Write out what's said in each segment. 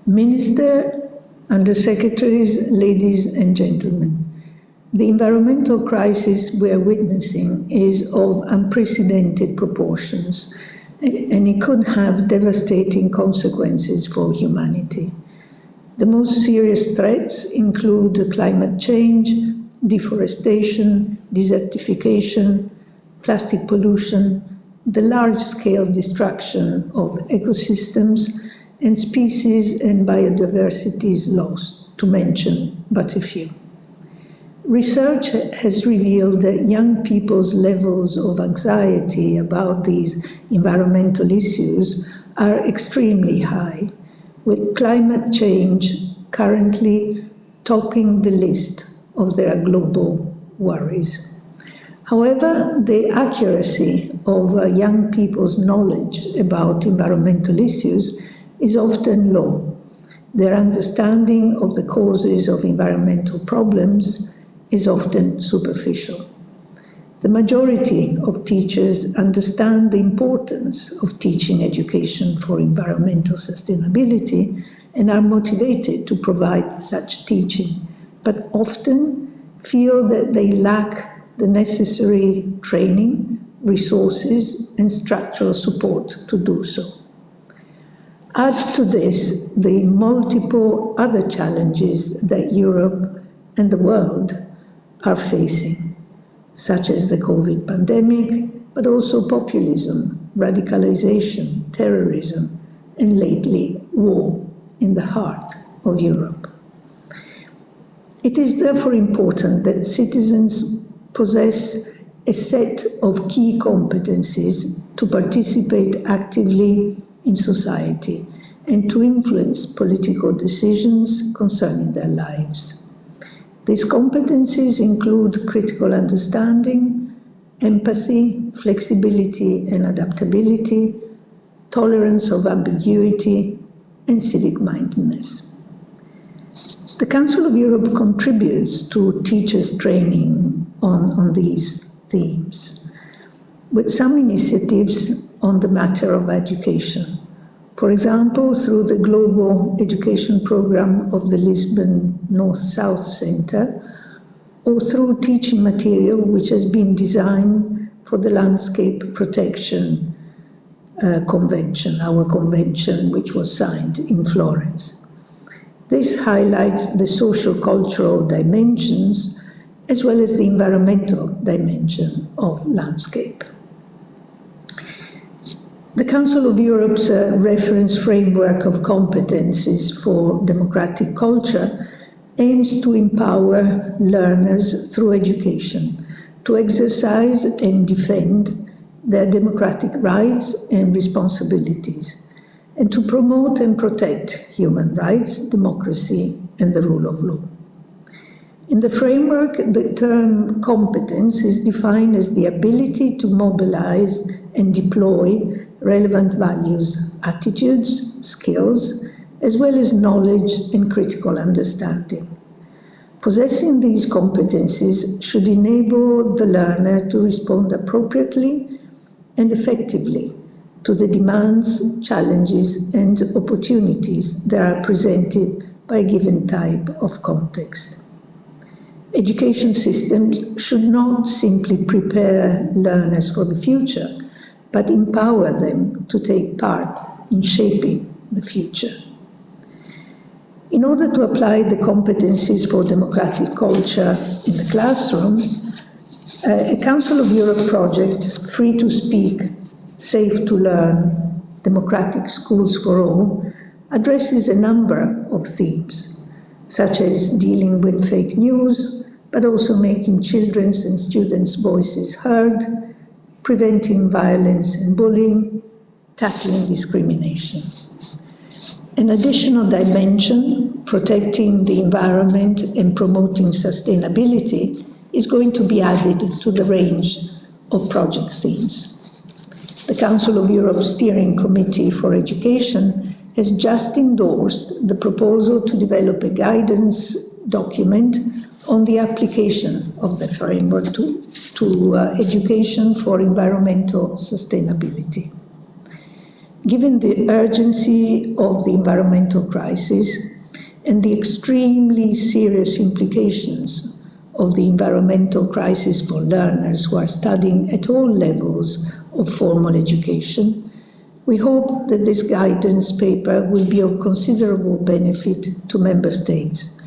Minister, Undersecretaries, ladies and gentlemen, the environmental crisis we are witnessing is of unprecedented proportions, and it could have devastating consequences for humanity. The most serious threats include climate change, deforestation, desertification, plastic pollution, the large-scale destruction of ecosystems, and species and biodiversity's loss, to mention but a few. Research has revealed that young people's levels of anxiety about these environmental issues are extremely high, with climate change currently topping the list of their global worries. However, the accuracy of young people's knowledge about environmental issues is often low. Their understanding of the causes of environmental problems is often superficial. The majority of teachers understand the importance of teaching education for environmental sustainability and are motivated to provide such teaching, but often feel that they lack the necessary training, resources, and structural support to do so. Add to this the multiple other challenges that Europe and the world are facing, such as the COVID pandemic, but also populism, radicalization, terrorism, and lately war in the heart of Europe. It is therefore important that citizens possess a set of key competencies to participate actively in society and to influence political decisions concerning their lives. These competencies include critical understanding, empathy, flexibility and adaptability, tolerance of ambiguity, and civic mindedness. The Council of Europe contributes to teachers' training on these themes, with some initiatives on the matter of education. For example, through the Global Education Program of the Lisbon North-South Center, or through teaching material which has been designed for the Landscape Protection Convention, our convention which was signed in Florence. This highlights the social-cultural dimensions as well as the environmental dimension of landscape. The Council of Europe's reference framework of competencies for democratic culture aims to empower learners through education to exercise and defend their democratic rights and responsibilities, and to promote and protect human rights, democracy, and the rule of law. In the framework, the term competence is defined as the ability to mobilize and deploy relevant values, attitudes, skills, as well as knowledge and critical understanding. Possessing these competencies should enable the learner to respond appropriately and effectively to the demands, challenges, and opportunities that are presented by a given type of context. Education systems should not simply prepare learners for the future, but empower them to take part in shaping the future. In order to apply the competencies for democratic culture in the classroom, a Council of Europe project, Free to Speak, Safe to Learn, Democratic Schools for All, addresses a number of themes, such as dealing with fake news, but also making children's and students' voices heard, preventing violence and bullying, tackling discrimination. An additional dimension, protecting the environment and promoting sustainability, is going to be added to the range of project themes. The Council of Europe Steering Committee for Education has just endorsed the proposal to develop a guidance document on the application of the framework to education for environmental sustainability. Given the urgency of the environmental crisis and the extremely serious implications of the environmental crisis for learners who are studying at all levels of formal education, we hope that this guidance paper will be of considerable benefit to Member States,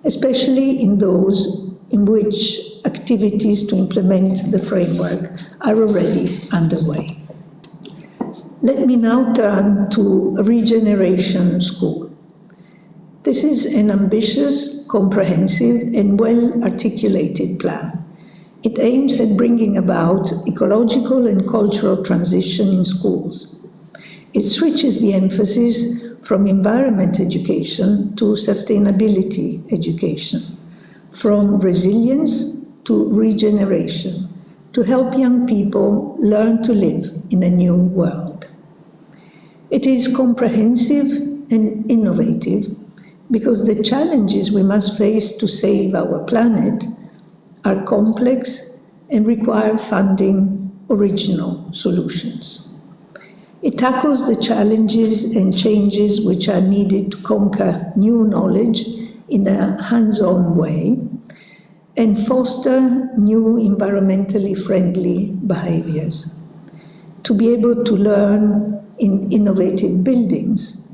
especially in those in which activities to implement the framework are already underway. Let me now turn to RiGenerazione Scuola. This is an ambitious, comprehensive, and well-articulated plan. It aims at bringing about ecological and cultural transition in schools. It switches the emphasis from environment education to sustainability education, from resilience to regeneration, to help young people learn to live in a new world. It is comprehensive and innovative because the challenges we must face to save our planet are complex and require funding original solutions. It tackles the challenges and changes which are needed to conquer new knowledge in a hands-on way and foster new environmentally friendly behaviors. To be able to learn in innovative buildings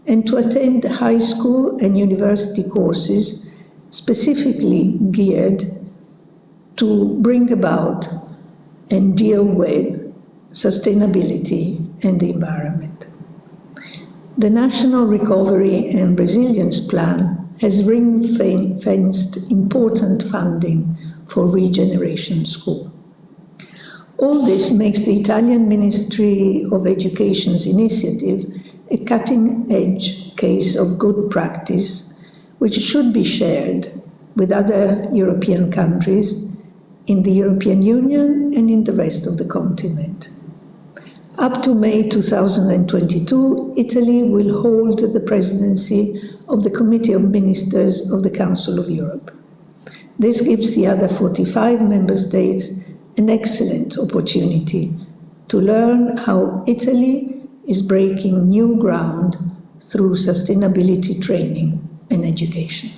and to attend high school and university courses specifically geared to bring about and deal with sustainability and the environment. The National Recovery and Resilience Plan has ring-fenced important funding for RiGenerazione Scuola. All this makes the Italian Ministry of Education's initiative a cutting-edge case of good practice, which should be shared with other European countries in the European Union and in the rest of the continent. Up to May 2022, Italy will hold the presidency of the Committee of Ministers of the Council of Europe. This gives the other 45 member states an excellent opportunity to learn how Italy is breaking new ground through sustainability training and education.